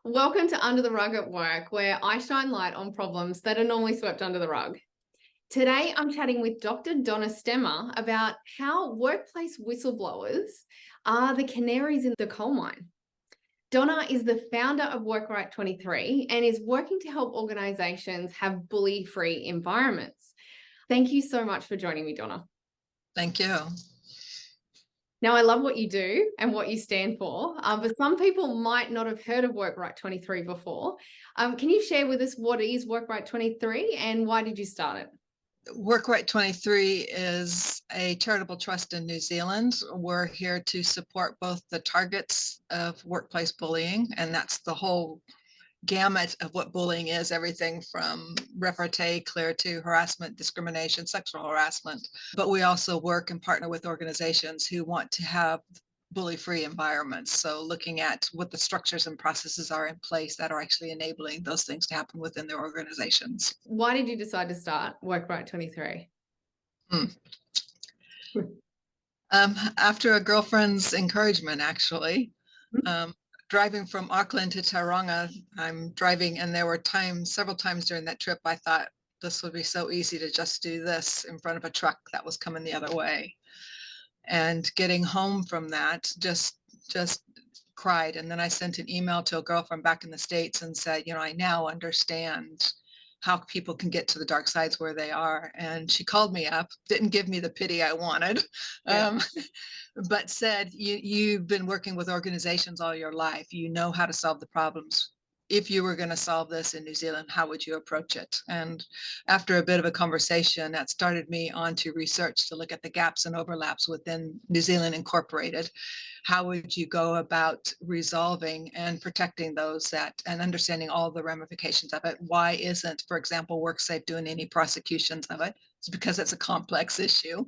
Welcome to Under the Rug at Work, where I shine light on problems that are normally swept under the rug. Today, I'm chatting with Dr. Donna Stemmer about how workplace whistleblowers are the canaries in the coal mine. Donna is the founder of WorkRight 23 and is working to help organizations have bully-free environments. Thank you so much for joining me, Donna. Thank you. Now, I love what you do and what you stand for, but some people might not have heard of WorkRight 23 before. Can you share with us what is WorkRight 23 and why did you start it? WorkRight 23 is a charitable trust in New Zealand. We're here to support both the targets of workplace bullying, and that's the whole gamut of what bullying is, everything from repartee clear to harassment, discrimination, sexual harassment. But we also work and partner with organizations who want to have bully-free environments. So looking at what the structures and processes are in place that are actually enabling those things to happen within their organizations. Why did you decide to start WorkRight 23? After a girlfriend's encouragement, actually. Driving from Auckland to Tauranga, I'm driving, and there were several times during that trip, I thought this would be so easy to just do this in front of a truck that was coming the other way. And getting home from that, just cried. And then I sent an email to a girlfriend back in the States and said, I now understand how people can get to the dark sides where they are. And she called me up, didn't give me the pity I wanted. Yeah. But said, you've been working with organizations all your life. You know how to solve the problems. If you were going to solve this in New Zealand, how would you approach it? And after a bit of a conversation, that started me on to research to look at the gaps and overlaps within New Zealand Incorporated. How would you go about resolving and protecting those and understanding all the ramifications of it? Why isn't, for example, WorkSafe doing any prosecutions of it? It's because it's a complex issue.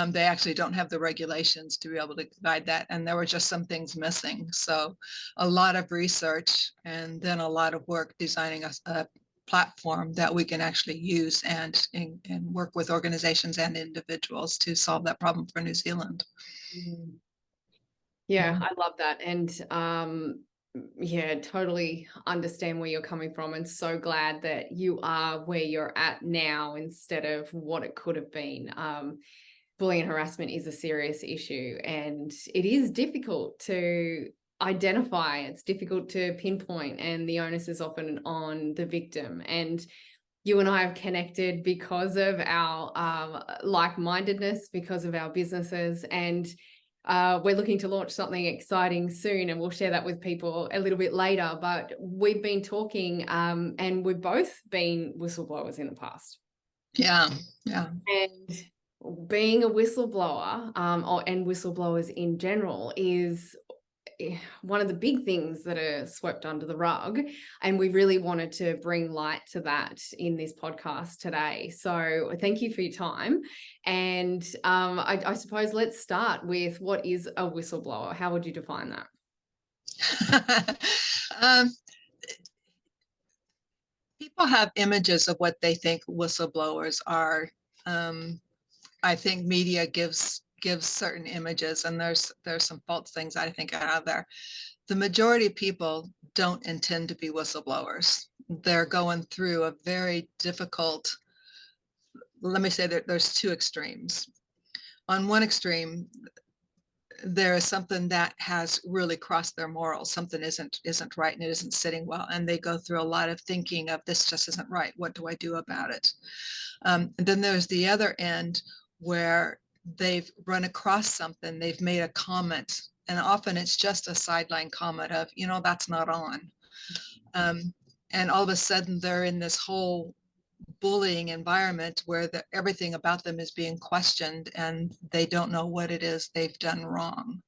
They actually don't have the regulations to be able to guide that. And there were just some things missing. So a lot of research and then a lot of work designing a platform that we can actually use and work with organizations and individuals to solve that problem for New Zealand. Yeah, I love that. And yeah, totally understand where you're coming from and so glad that you are where you're at now instead of what it could have been. Bullying and harassment is a serious issue and it is difficult to identify. It's difficult to pinpoint and the onus is often on the victim. And you and I have connected because of our like-mindedness, because of our businesses, and we're looking to launch something exciting soon and we'll share that with people a little bit later. But we've been talking and we've both been whistleblowers in the past. Yeah. And being a whistleblower and whistleblowers in general is one of the big things that are swept under the rug. And we really wanted to bring light to that in this podcast today. So thank you for your time. And I suppose let's start with what is a whistleblower? How would you define that? People have images of what they think whistleblowers are. I think media gives certain images, and there's some false things I think are out there. The majority of people don't intend to be whistleblowers. They're going through a very difficult, let me say that there's two extremes. On one extreme, there is something that has really crossed their morals. Something isn't right and it isn't sitting well. And they go through a lot of thinking of this just isn't right. What do I do about it? And then there's the other end where they've run across something, they've made a comment, and often it's just a sideline comment of, that's not on. And all of a sudden they're in this whole bullying environment where everything about them is being questioned and they don't know what it is they've done wrong.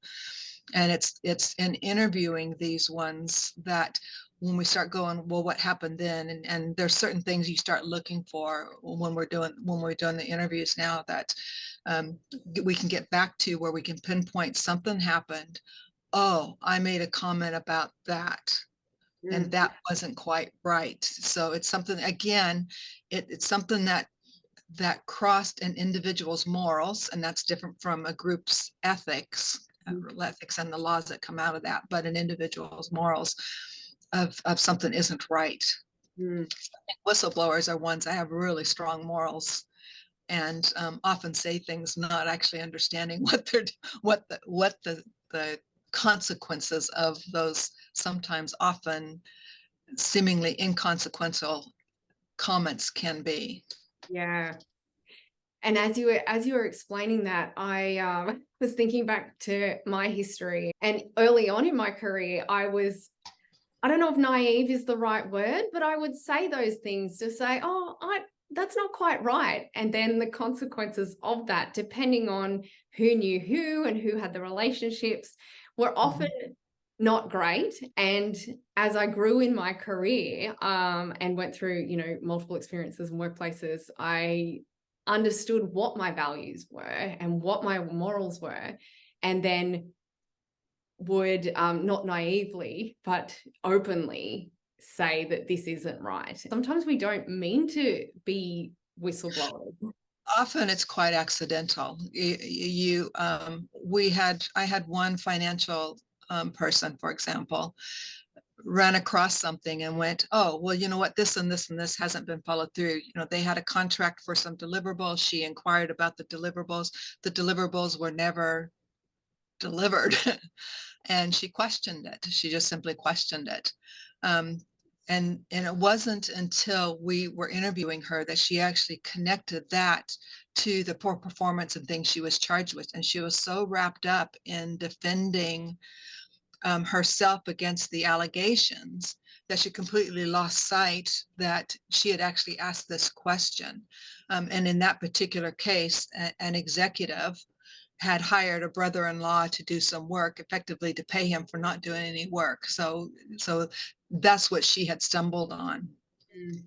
And it's in interviewing these ones that when we start going, well, what happened then? And there's certain things you start looking for when we're doing the interviews now that we can get back to where we can pinpoint something happened. Oh, I made a comment about that. And that wasn't quite right. So it's something, again, it's something that crossed an individual's morals, and that's different from a group's ethics and the laws that come out of that, but an individual's morals. of something isn't right. Mm. Whistleblowers are ones that have really strong morals and often say things not actually understanding what the consequences of those sometimes often seemingly inconsequential comments can be. Yeah. And as you were explaining that, I was thinking back to my history. And early on in my career, I don't know if naive is the right word, but I would say those things to say, oh, that's not quite right. And then the consequences of that, depending on who knew who and who had the relationships, were often not great. And as I grew in my career and went through, multiple experiences and workplaces, I understood what my values were and what my morals were. And then would not naively, but openly say that this isn't right. Sometimes we don't mean to be whistleblowers. Often it's quite accidental. I had one financial person, for example, ran across something and went, oh, well, you know what, this and this and this hasn't been followed through. They had a contract for some deliverables. She inquired about the deliverables. The deliverables were never delivered. And she questioned it. She just simply questioned it. And it wasn't until we were interviewing her that she actually connected that to the poor performance and things she was charged with. And she was so wrapped up in defending herself against the allegations that she completely lost sight that she had actually asked this question. And in that particular case, an executive had hired a brother-in-law to do some work, effectively to pay him for not doing any work. So that's what she had stumbled on. Mm.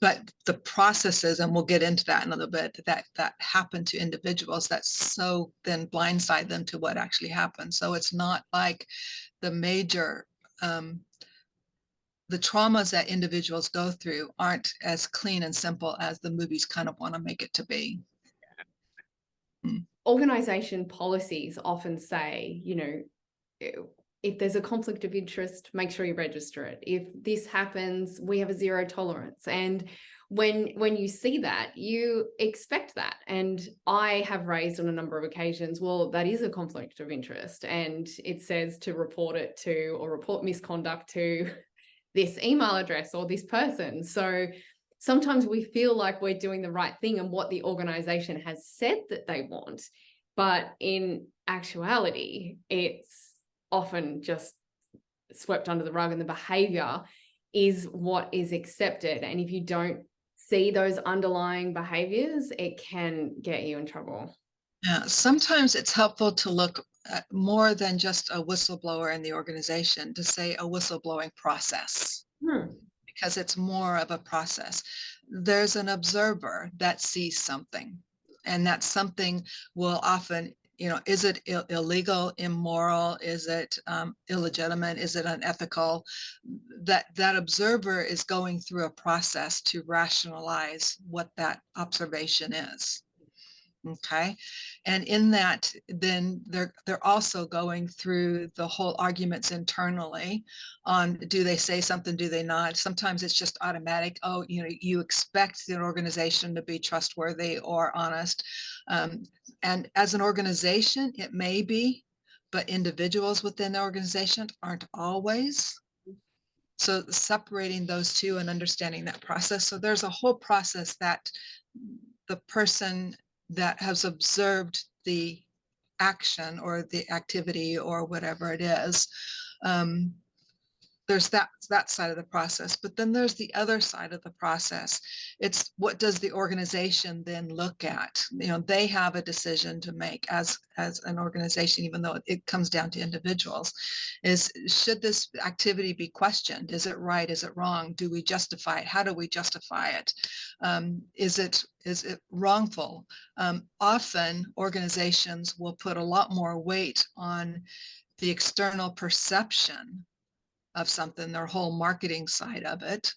But the processes, and we'll get into that in a little bit, that happen to individuals that so then blindside them to what actually happened. So it's not like the major the traumas that individuals go through aren't as clean and simple as the movies kind of want to make it to be. Organization policies often say, if there's a conflict of interest, make sure you register it. If this happens, we have a zero tolerance. And when you see that, you expect that. And I have raised on a number of occasions, well, that is a conflict of interest. And it says to report it to, or report misconduct to this email address or this person. So sometimes we feel like we're doing the right thing and what the organization has said that they want. But in actuality, it's often just swept under the rug, and the behavior is what is accepted. And if you don't see those underlying behaviors, it can get you in trouble. Yeah, sometimes it's helpful to look at more than just a whistleblower in the organization, to say a whistleblowing process, because it's more of a process. There's an observer that sees something, and that something will often, is it illegal, immoral? Is it illegitimate? Is it unethical? That observer is going through a process to rationalize what that observation is. Okay. And in that, then they're also going through the whole arguments internally on, do they say something, do they not? Sometimes it's just automatic. Oh, you expect the organization to be trustworthy or honest. And as an organization, it may be, but individuals within the organization aren't always. So separating those two and understanding that process. So there's a whole process that the person that has observed the action or the activity or whatever it is, there's that side of the process. But then there's the other side of the process. It's, what does the organization then look at? They have a decision to make as an organization, even though it comes down to individuals, is, should this activity be questioned? Is it right? Is it wrong? Do we justify it? How do we justify it? Is it wrongful? Often organizations will put a lot more weight on the external perception of something, their whole marketing side of it,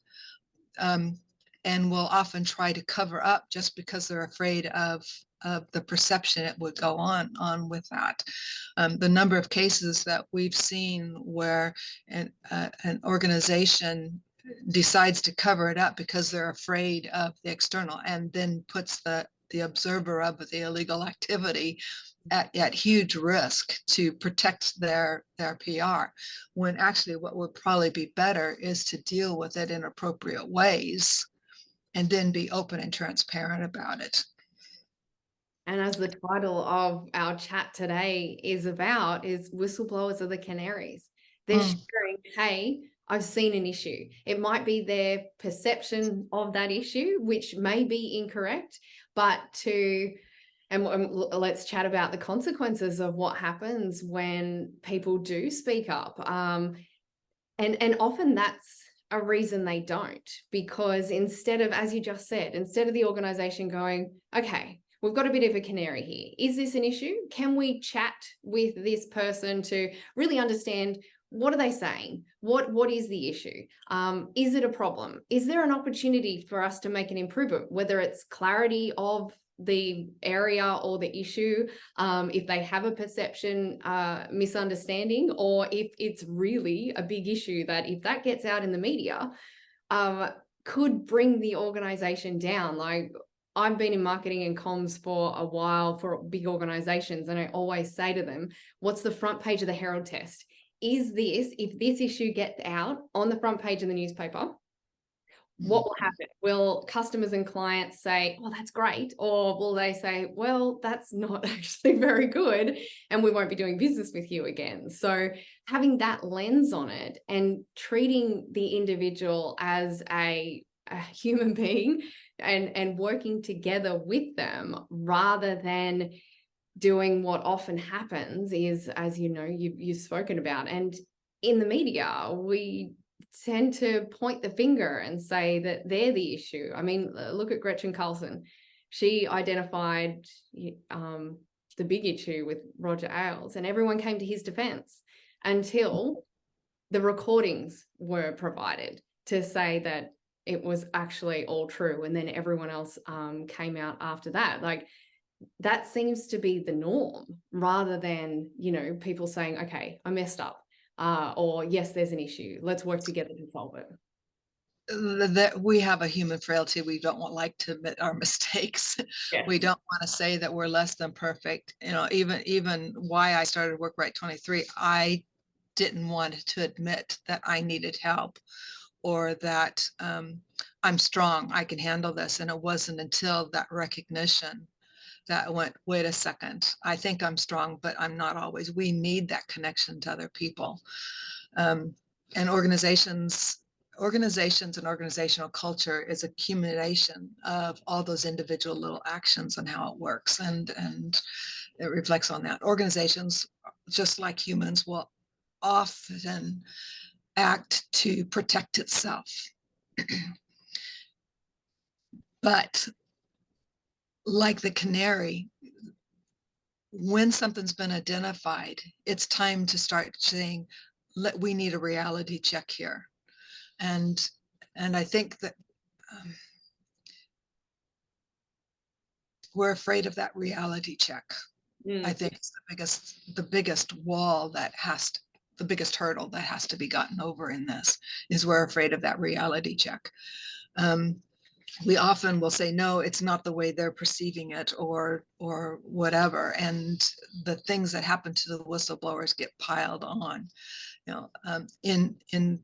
and will often try to cover up just because they're afraid of the perception it would go on with that. The number of cases that we've seen where an organization decides to cover it up because they're afraid of the external, and then puts the observer of the illegal activity at huge risk to protect their PR, when actually what would probably be better is to deal with it in appropriate ways and then be open and transparent about it. And as the title of our chat today is about, is whistleblowers are the canaries. They're sharing, hey, I've seen an issue. It might be their perception of that issue, which may be incorrect, but and let's chat about the consequences of what happens when people do speak up. And often that's a reason they don't, because instead of, as you just said, instead of the organization going, okay, we've got a bit of a canary here. Is this an issue? Can we chat with this person to really understand, what are they saying? What is the issue? Is it a problem? Is there an opportunity for us to make an improvement, whether it's clarity of the area or the issue, if they have a perception misunderstanding, or if it's really a big issue that if that gets out in the media, could bring the organization down. Like, I've been in marketing and comms for a while for big organizations, and I always say to them, what's the front page of the Herald test? Is this, if this issue gets out on the front page of the newspaper, what will happen? Will customers and clients say, oh, that's great? Or will they say, well, that's not actually very good, and we won't be doing business with you again? So having that lens on it and treating the individual as a human being, and working together with them, rather than doing what often happens is, as you know, you've spoken about, and in the media, we tend to point the finger and say that they're the issue. I mean, look at Gretchen Carlson. She identified the big issue with Roger Ailes, and everyone came to his defense until the recordings were provided to say that it was actually all true. And then everyone else came out after that. Like, that seems to be the norm, rather than, you know, people saying, okay, I messed up, or yes, there's an issue. Let's work together to solve it. That we have a human frailty. We don't like to admit our mistakes. Yeah. We don't want to say that we're less than perfect. You know, even why I started Work Right 23, I didn't want to admit that I needed help, or that I'm strong, I can handle this. And it wasn't until that recognition that I went, wait a second, I think I'm strong, but I'm not always. We need that connection to other people. And organizations and organizational culture is accumulation of all those individual little actions and how it works. And it reflects on that. Organizations, just like humans, will often act to protect itself. But like the canary, when something's been identified, it's time to start saying, we need a reality check here. And I think that we're afraid of that reality check. I think it's the biggest wall that the biggest hurdle that has to be gotten over in this, is we're afraid of that reality check. We often will say, no, it's not the way they're perceiving it, or whatever. And the things that happen to the whistleblowers get piled on. You know, in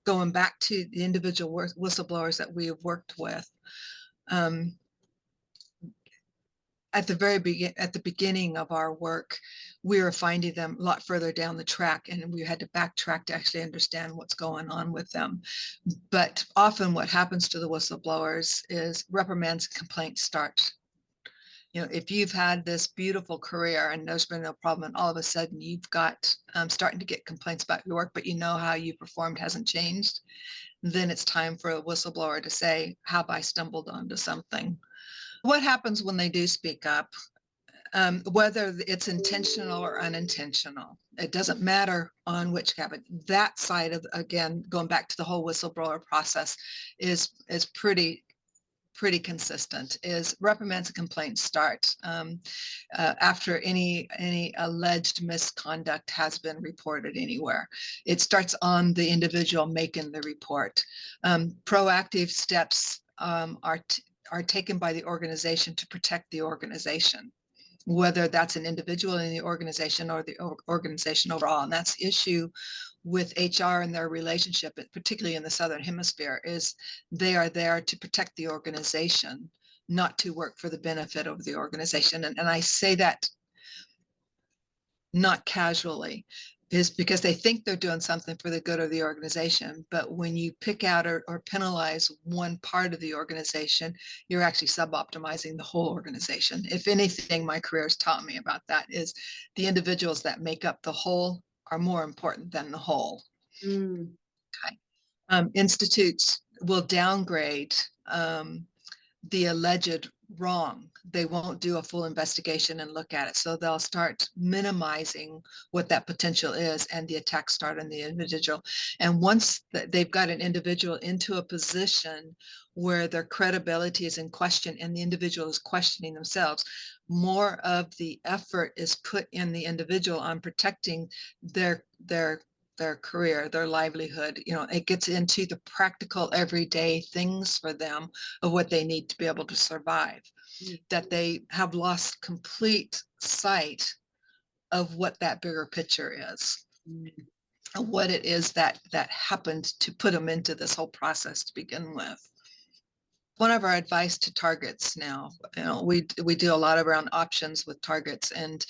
going back to the individual whistleblowers that we have worked with, at the beginning of our work, we were finding them a lot further down the track, and we had to backtrack to actually understand what's going on with them. But often what happens to the whistleblowers is reprimands and complaints start. You know, if you've had this beautiful career and there's been no problem, and all of a sudden you've got starting to get complaints about your work, but you know how you performed hasn't changed, then it's time for a whistleblower to say, have I stumbled onto something? What happens when they do speak up? Whether it's intentional or unintentional, it doesn't matter on which habit. That side of, again, going back to the whole whistleblower process, is pretty consistent. Is reprimands and complaints start after any alleged misconduct has been reported anywhere. It starts on the individual making the report. Proactive steps are taken by the organization to protect the organization, whether that's an individual in the organization or the organization overall. And that's the issue with HR and their relationship, particularly in the Southern Hemisphere, is they are there to protect the organization, not to work for the benefit of the organization. And I say that not casually, is because they think they're doing something for the good of the organization. But when you pick out or penalize one part of the organization, you're actually sub-optimizing the whole organization. If anything, my career has taught me about that, is the individuals that make up the whole are more important than the whole. Mm. Okay. Institutes will downgrade the alleged wrong. They won't do a full investigation and look at it. So they'll start minimizing what that potential is, and the attacks start on the individual. And once they've got an individual into a position where their credibility is in question and the individual is questioning themselves, more of the effort is put in the individual on protecting their career, their livelihood. It gets into the practical everyday things for them of what they need to be able to survive, that they have lost complete sight of what that bigger picture is, what it is that happened to put them into this whole process to begin with. One of our advice to targets now, we do a lot around options with targets, and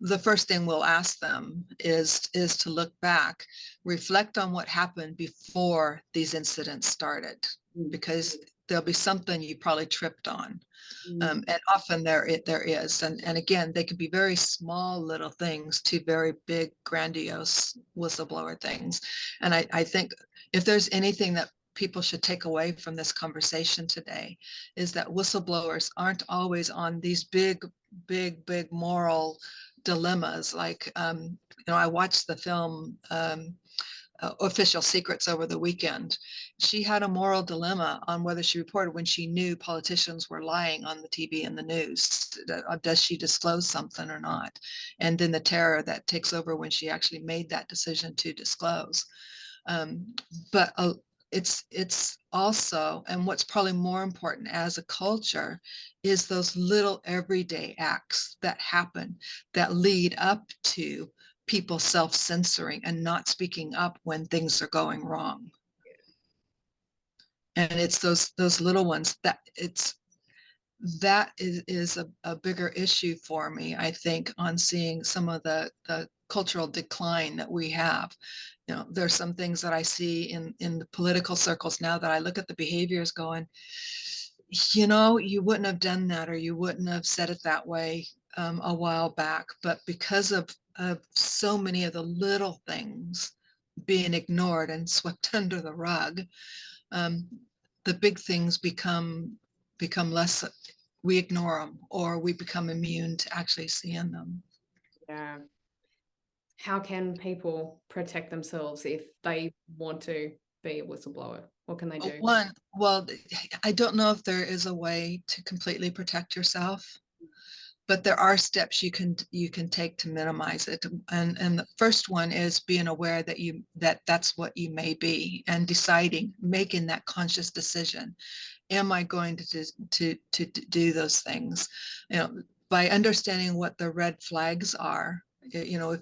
the first thing we'll ask them is to look back, reflect on what happened before these incidents started, because there'll be something you probably tripped on. And often there is, and again, they could be very small little things to very big, grandiose whistleblower things. And I think if there's anything that people should take away from this conversation today, is that whistleblowers aren't always on these big moral dilemmas. Like, I watched the film Official Secrets over the weekend. She had a moral dilemma on whether she reported when she knew politicians were lying on the TV and the news. Does she disclose something or not? And then the terror that takes over when she actually made that decision to disclose. But it's also, and what's probably more important as a culture, is those little everyday acts that happen that lead up to people self-censoring and not speaking up when things are going wrong. And it's those little ones that is a bigger issue for me, I think, on seeing some of the cultural decline that we have. There's some things that I see in the political circles now that I look at the behaviors going, you wouldn't have done that, or you wouldn't have said it that way a while back. But because of so many of the little things being ignored and swept under the rug, the big things become less. We ignore them, or we become immune to actually seeing them. Yeah. How can people protect themselves if they want to be a whistleblower? What can they do? Well, I don't know if there is a way to completely protect yourself, but there are steps you can take to minimize it. And the first one is being aware that that's what you may be, and making that conscious decision. Am I going to do those things? By understanding what the red flags are,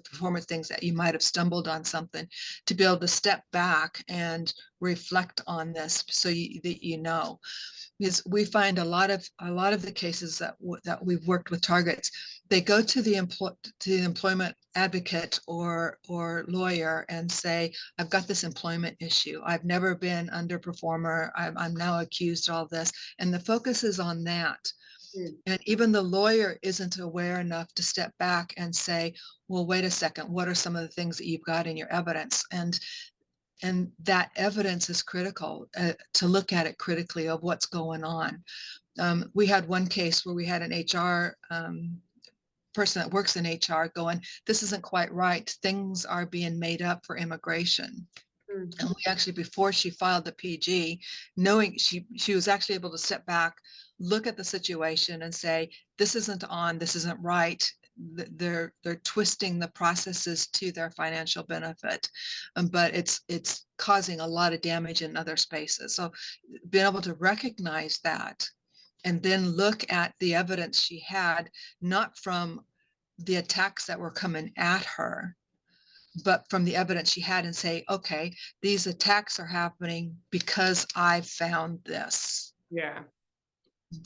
performance things that you might have stumbled on something, to be able to step back and reflect on this, so that because we find a lot of the cases that we've worked with targets, they go to the employment advocate or lawyer and say, I've got this employment issue. I've never been underperformer. I'm now accused of all this. And the focus is on that. And even the lawyer isn't aware enough to step back and say, well, wait a second, what are some of the things that you've got in your evidence? And And that evidence is critical, to look at it critically of what's going on. We had one case where we had an HR person that works in HR going, this isn't quite right. Things are being made up for immigration. Mm. And we actually, before she filed the PG, knowing she was actually able to step back, look at the situation and say, this isn't on, this isn't right. They're twisting the processes to their financial benefit, but it's causing a lot of damage in other spaces. So being able to recognize that and then look at the evidence she had, not from the attacks that were coming at her, but from the evidence she had, and say, okay, these attacks are happening because I found this. Yeah.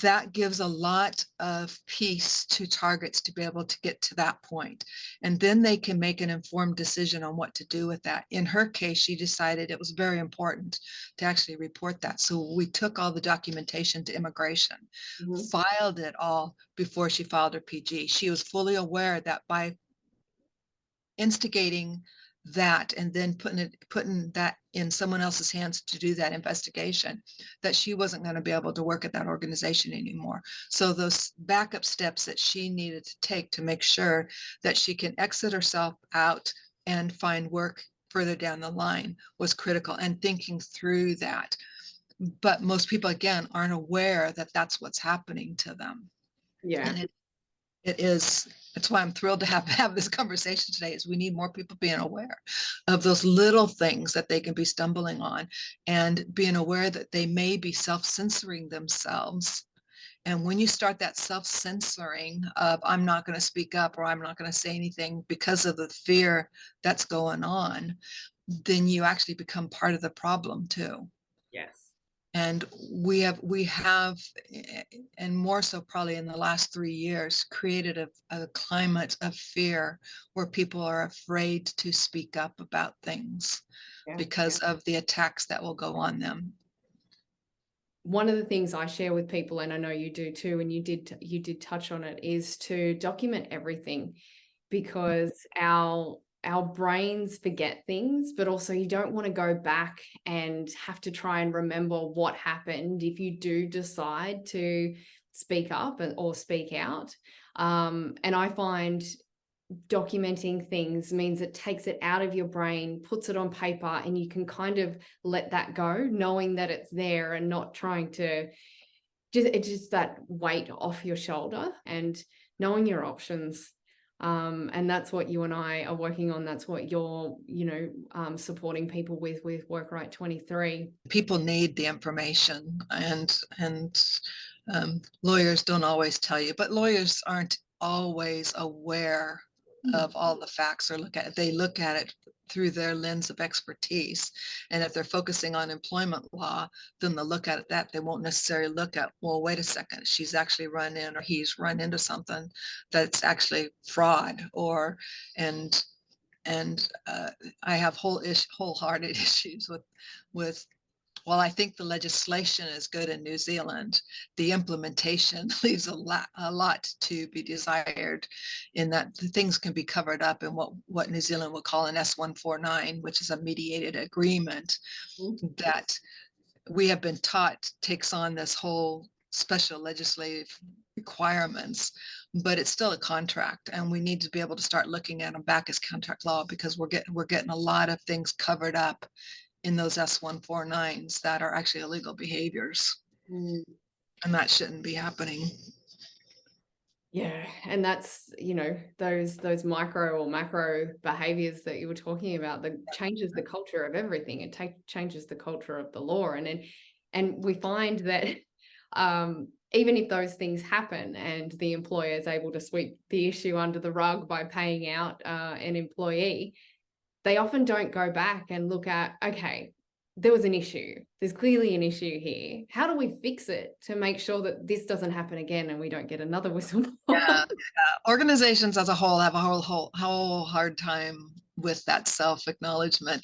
That gives a lot of peace to targets to be able to get to that point. And then they can make an informed decision on what to do with that. In her case, she decided it was very important to actually report that. So we took all the documentation to immigration, Mhm. filed it all before she filed her PG. She was fully aware that by instigating that and then putting that in someone else's hands to do that investigation, that she wasn't going to be able to work at that organization anymore. So those backup steps that she needed to take to make sure that she can exit herself out and find work further down the line was critical, and thinking through that. But most people, again, aren't aware that that's what's happening to them. Yeah. And it is, that's why I'm thrilled to have this conversation today, is we need more people being aware of those little things that they can be stumbling on, and being aware that they may be self-censoring themselves. And when you start that self-censoring of, I'm not going to speak up, or I'm not going to say anything because of the fear that's going on, then you actually become part of the problem too. Yes. And we have, and more so probably in the last 3 years, created a climate of fear where people are afraid to speak up about things Yeah. because of the attacks that will go on them. One of the things I share with people, and I know you do too, and you did touch on it, is to document everything, because our brains forget things, but also you don't want to go back and have to try and remember what happened if you do decide to speak up or speak out. And I find documenting things means it takes it out of your brain, puts it on paper, and you can kind of let that go, knowing that it's there and not trying to it's just that weight off your shoulder, and knowing your options. And that's what you and I are working on. That's what you're, supporting people with Work Right 23. People need the information, and lawyers don't always tell you, but lawyers aren't always aware of all the facts, or they look at it through their lens of expertise. And if they're focusing on employment law, then they'll look at it that they won't necessarily look at, well, wait a second, she's actually run in, or he's run into something that's actually fraud, or and I have wholehearted issues with well, I think the legislation is good in New Zealand. The implementation leaves a lot to be desired, in that the things can be covered up in what New Zealand would call an S-149, which is a mediated agreement that we have been taught takes on this whole special legislative requirements, but it's still a contract, and we need to be able to start looking at them back as contract law, because we're getting a lot of things covered up in those S-149s that are actually illegal behaviors, Mm. and that shouldn't be happening. Yeah, and that's, those micro or macro behaviors that you were talking about, that changes the culture of everything. It changes the culture of the law. And we find that even if those things happen and the employer is able to sweep the issue under the rug by paying out an employee, they often don't go back and look at, okay, there was an issue. There's clearly an issue here. How do we fix it to make sure that this doesn't happen again and we don't get another whistleblower? Yeah, organizations as a whole have a whole hard time with that self-acknowledgement.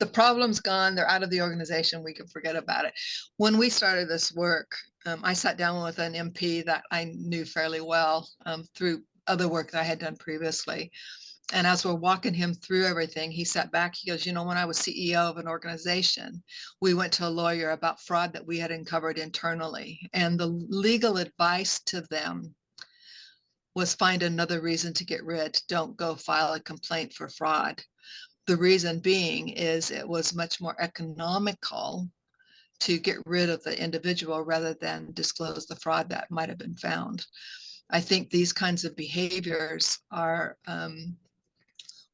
The problem's gone, they're out of the organization, we can forget about it. When we started this work, I sat down with an MP that I knew fairly well, through other work that I had done previously. And as we're walking him through everything, he sat back. He goes, when I was CEO of an organization, we went to a lawyer about fraud that we had uncovered internally. And the legal advice to them was find another reason to get rid. Don't go file a complaint for fraud. The reason being is it was much more economical to get rid of the individual rather than disclose the fraud that might have been found. I think these kinds of behaviors are,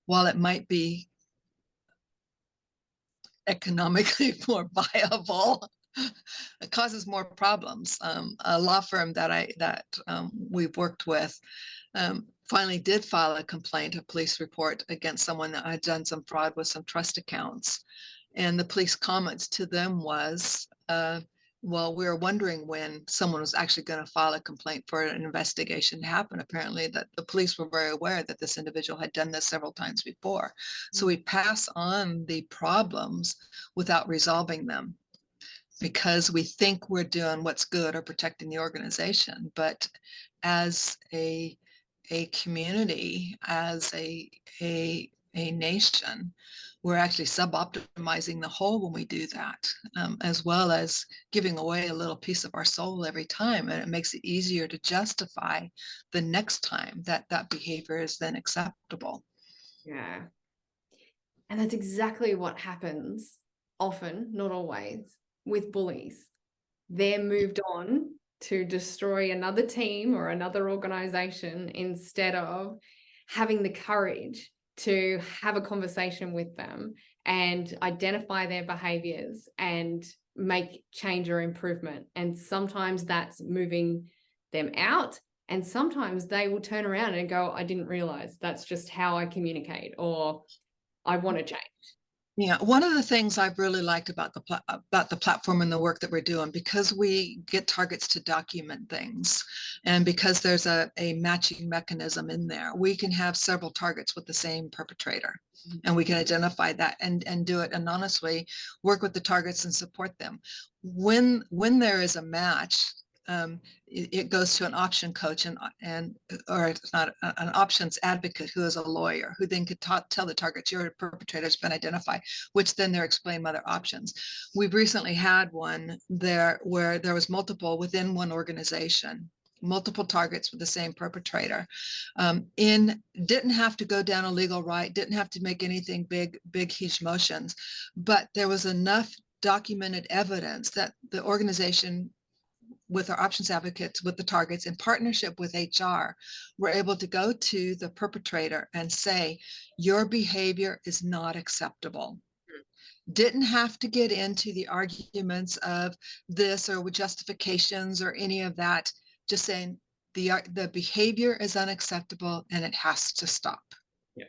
while it might be economically more viable, it causes more problems. A law firm that we've worked with finally did file a complaint, a police report against someone that had done some fraud with some trust accounts. And the police comments to them was, well, we were wondering when someone was actually going to file a complaint for an investigation to happen. Apparently that the police were very aware that this individual had done this several times before. So we pass on the problems without resolving them because we think we're doing what's good or protecting the organization. But as a community, as a nation, we're actually sub-optimizing the whole when we do that, as well as giving away a little piece of our soul every time. And it makes it easier to justify the next time that that behavior is then acceptable. Yeah. And that's exactly what happens often, not always, with bullies. They're moved on to destroy another team or another organization instead of having the courage to have a conversation with them and identify their behaviors and make change or improvement. And sometimes that's moving them out. And sometimes they will turn around and go, I didn't realize that's just how I communicate, or I want to change. Yeah, one of the things I've really liked about the platform and the work that we're doing, because we get targets to document things, and because there's a matching mechanism in there, we can have several targets with the same perpetrator, and we can identify that and do it anonymously, work with the targets and support them. When there is a match, it goes to an option coach or it's not an options advocate who is a lawyer who then could tell the targets your perpetrator has been identified, which then they're explained other options. We've recently had one there where there was multiple within one organization, multiple targets with the same perpetrator. Didn't have to go down a legal route, didn't have to make anything big, huge motions, but there was enough documented evidence that the organization, with our options advocates, with the targets, in partnership with HR, we're able to go to the perpetrator and say, your behavior is not acceptable. Didn't have to get into the arguments of this or with justifications or any of that, just saying the behavior is unacceptable and it has to stop. Yeah.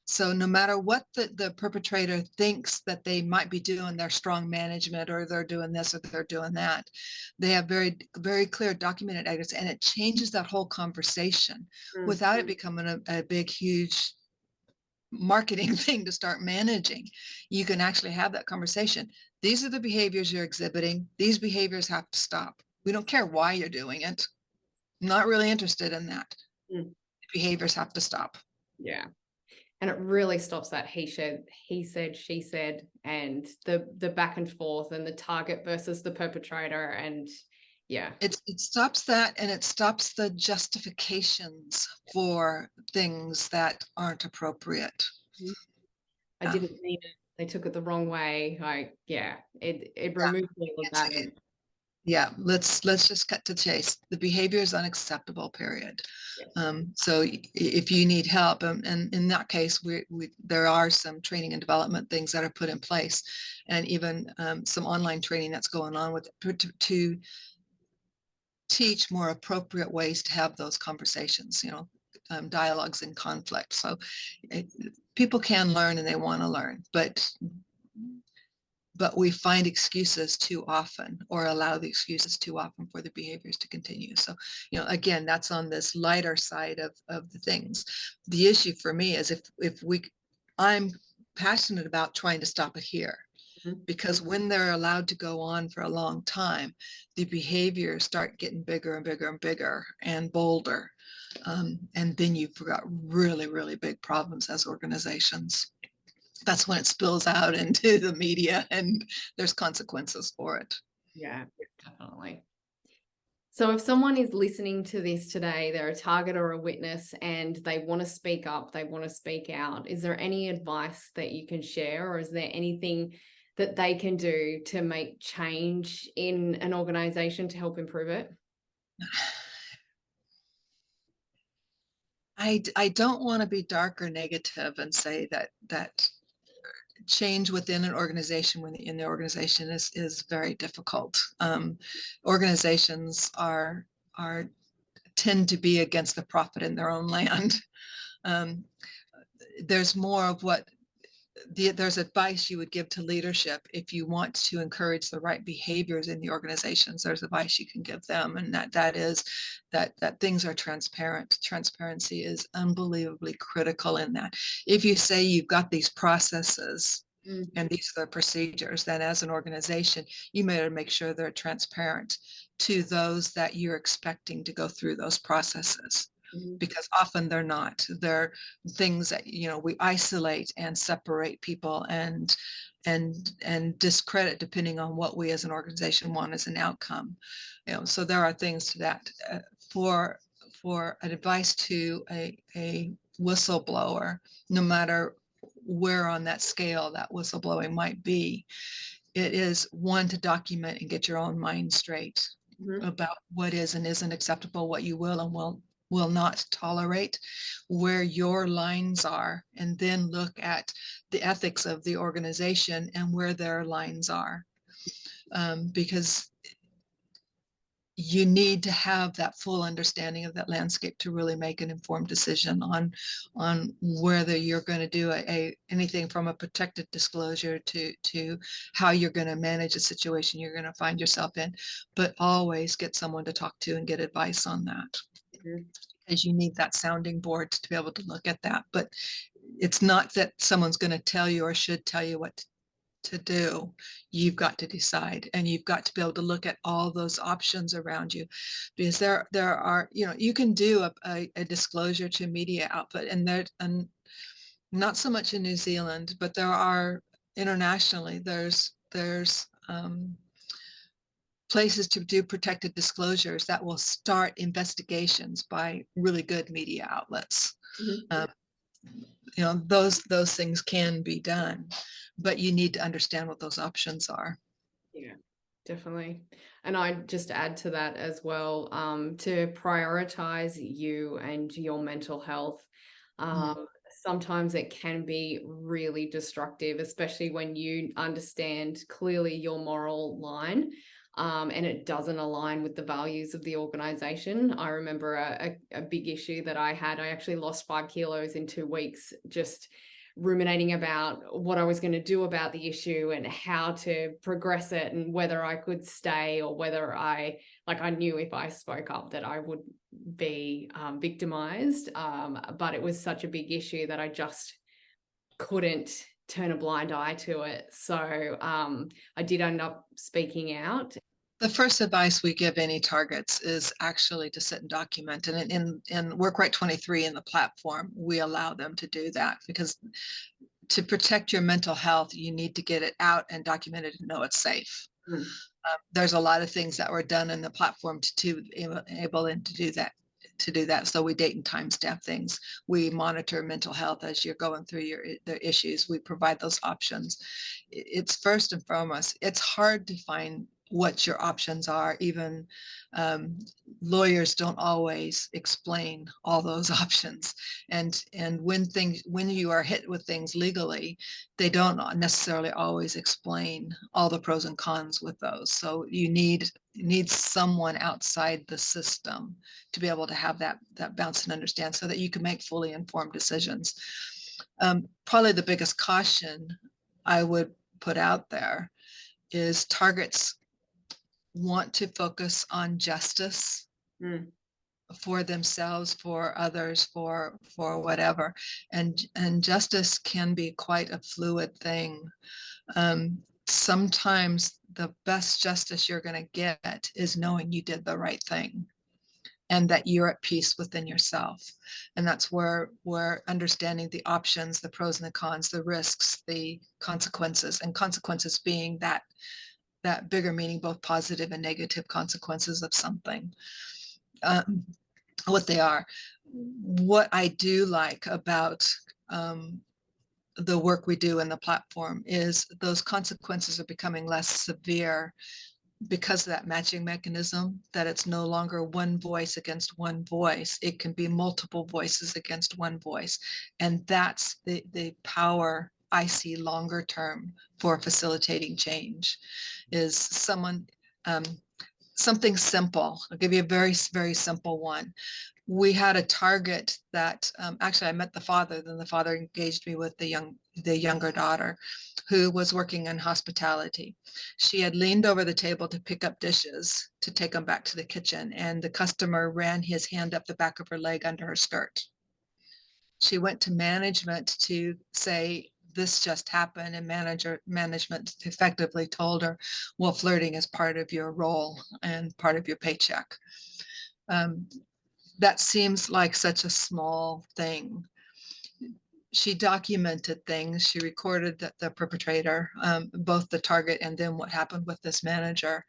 So no matter what the perpetrator thinks that they might be doing, their strong management, or they're doing this or they're doing that, they have very, very clear documented evidence, and it changes that whole conversation without it becoming a big, huge marketing thing to start managing. You can actually have that conversation. These are the behaviors you're exhibiting. These behaviors have to stop. We don't care why you're doing it. I'm not really interested in that. Behaviors have to stop. Yeah. And it really stops that he said, she said, and the back and forth and the target versus the perpetrator. And yeah, it stops that, and it stops the justifications for things that aren't appropriate. I didn't mean it. They took it the wrong way. It removes all of that. Yeah, let's just cut to chase. The behavior is unacceptable, period. So if you need help, and in that case, there are some training and development things that are put in place, and even some online training that's going on with to teach more appropriate ways to have those conversations, dialogues in conflict. So people can learn and they want to learn, but we find excuses too often, or allow the excuses too often for the behaviors to continue. So, again, that's on this lighter side of the things. The issue for me is I'm passionate about trying to stop it here, because when they're allowed to go on for a long time, the behaviors start getting bigger and bigger and bigger and bolder. And then you've got really, really big problems as organizations. That's when it spills out into the media and there's consequences for it. Yeah, definitely. So if someone is listening to this today, they're a target or a witness and they want to speak up, they want to speak out, is there any advice that you can share, or is there anything that they can do to make change in an organization to help improve it? I don't want to be dark or negative and say that change within an organization when in the organization is very difficult. Organizations are tend to be against the prophet in their own land. Um, there's more of what there's advice you would give to leadership if you want to encourage the right behaviors in the organizations. There's advice you can give them, and that is that things are transparent. Transparency is unbelievably critical in that. If you say you've got these processes and these are the procedures, then as an organization, you better make sure they're transparent to those that you're expecting to go through those processes, Mm-hmm. because often they're not. They're things that, we isolate and separate people and discredit depending on what we as an organization want as an outcome. So there are things to that. For advice to a whistleblower, no matter where on that scale that whistleblowing might be, it is one, to document and get your own mind straight Mm-hmm. about what is and isn't acceptable, what you will and will not tolerate, where your lines are, and then look at the ethics of the organization and where their lines are. Because you need to have that full understanding of that landscape to really make an informed decision on whether you're going to do anything from a protected disclosure to how you're going to manage a situation you're going to find yourself in. But always get someone to talk to and get advice on that, Mm-hmm. because you need that sounding board to be able to look at that. But it's not that someone's going to tell you or should tell you what to do. You've got to decide, and you've got to be able to look at all those options around you, because there are, you can do a disclosure to media output, and not so much in New Zealand, but there are internationally, there's places to do protected disclosures that will start investigations by really good media outlets. Mm-hmm. Um, those things can be done, but you need to understand what those options are. Yeah, definitely. And I just add to that as well, to prioritize you and your mental health. Mm. Sometimes it can be really destructive, especially when you understand clearly your moral line, and it doesn't align with the values of the organization. I remember a big issue that I had. I actually lost 5 kilos in 2 weeks, just ruminating about what I was going to do about the issue and how to progress it, and whether I could stay, or whether I knew if I spoke up that I would be victimized. But it was such a big issue that I just couldn't turn a blind eye to it. So I did end up speaking out. The first advice we give any targets is actually to sit and document. And in WorkRight 23 in the platform, we allow them to do that, because to protect your mental health, you need to get it out and document it and know it's safe. Mm. There's a lot of things that were done in the platform to enable them to do that. So we date and timestamp things. We monitor mental health as you're going through the issues. We provide those options. It's first and foremost, it's hard to find what your options are. Even lawyers don't always explain all those options. And when you are hit with things legally, they don't necessarily always explain all the pros and cons with those. So you need someone outside the system to be able to have that bounce and understand, so that you can make fully informed decisions. Probably the biggest caution I would put out there is targets want to focus on justice. Mm. For themselves, for others, for whatever, and justice can be quite a fluid thing. Sometimes the best justice you're going to get is knowing you did the right thing, and that you're at peace within yourself. And that's where understanding the options, the pros and the cons, the risks, the consequences, and consequences being that bigger meaning, both positive and negative consequences of something, what they are. What I do like about the work we do in the platform is those consequences are becoming less severe because of that matching mechanism, that it's no longer one voice against one voice. It can be multiple voices against one voice. And that's the power I see longer term for facilitating change, is something simple. I'll give you a very, very simple one. We had a target that actually I met the father, then the father engaged me with the younger daughter, who was working in hospitality. She had leaned over the table to pick up dishes to take them back to the kitchen, and the customer ran his hand up the back of her leg under her skirt. She went to management to say, this just happened, and management effectively told her, well, flirting is part of your role and part of your paycheck. That seems like such a small thing. She documented things. She recorded the perpetrator, both the target and then what happened with this manager.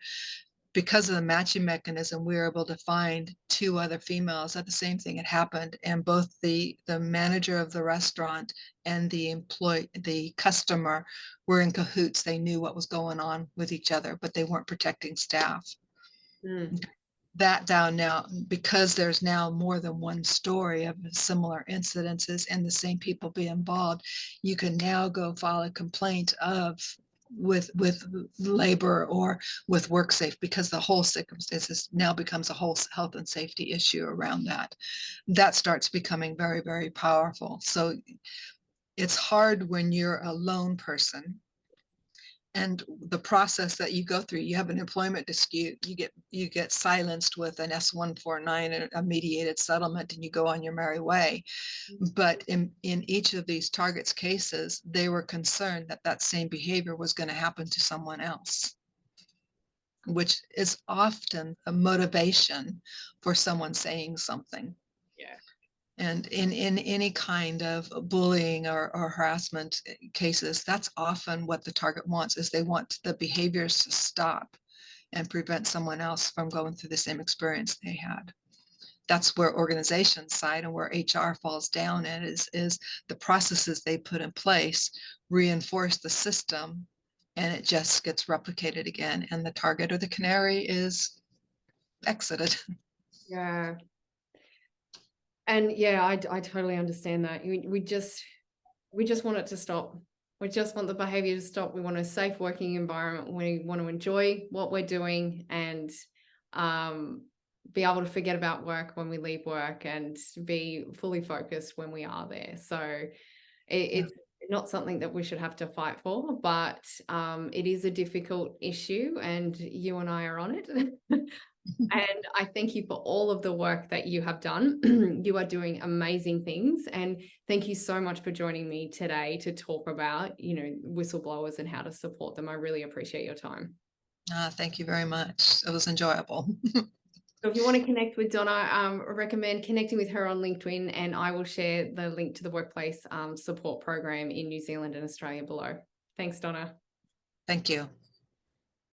Because of the matching mechanism, we were able to find 2 other females that the same thing had happened, and both the manager of the restaurant and the customer were in cahoots. They knew what was going on with each other, but they weren't protecting staff. Mm. That down now, because there's now more than one story of similar incidences and the same people be involved, you can now go file a complaint with labor or with WorkSafe, because the whole circumstances now becomes a whole health and safety issue around that. That starts becoming very, very powerful. So it's hard when you're a lone person, and the process that you go through, you have an employment dispute, you get silenced with an S-149, a mediated settlement, and you go on your merry way. But in each of these targets cases, they were concerned that that same behavior was going to happen to someone else, which is often a motivation for someone saying something. Yeah. And in any kind of bullying or harassment cases, that's often what the target wants, is they want the behaviors to stop and prevent someone else from going through the same experience they had. That's where organization side and where HR falls down in, is the processes they put in place reinforce the system, and it just gets replicated again, and the target or the canary is exited. Yeah. And yeah, I totally understand that. We just want it to stop. We just want the behavior to stop. We want a safe working environment. We want to enjoy what we're doing, and be able to forget about work when we leave work, and be fully focused when we are there. So it's not something that we should have to fight for, but it is a difficult issue, and you and I are on it. And I thank you for all of the work that you have done. You are doing amazing things. And thank you so much for joining me today to talk about, whistleblowers and how to support them. I really appreciate your time. Thank you very much. It was enjoyable. So if you want to connect with Donna, I recommend connecting with her on LinkedIn, and I will share the link to the workplace support program in New Zealand and Australia below. Thanks, Donna. Thank you.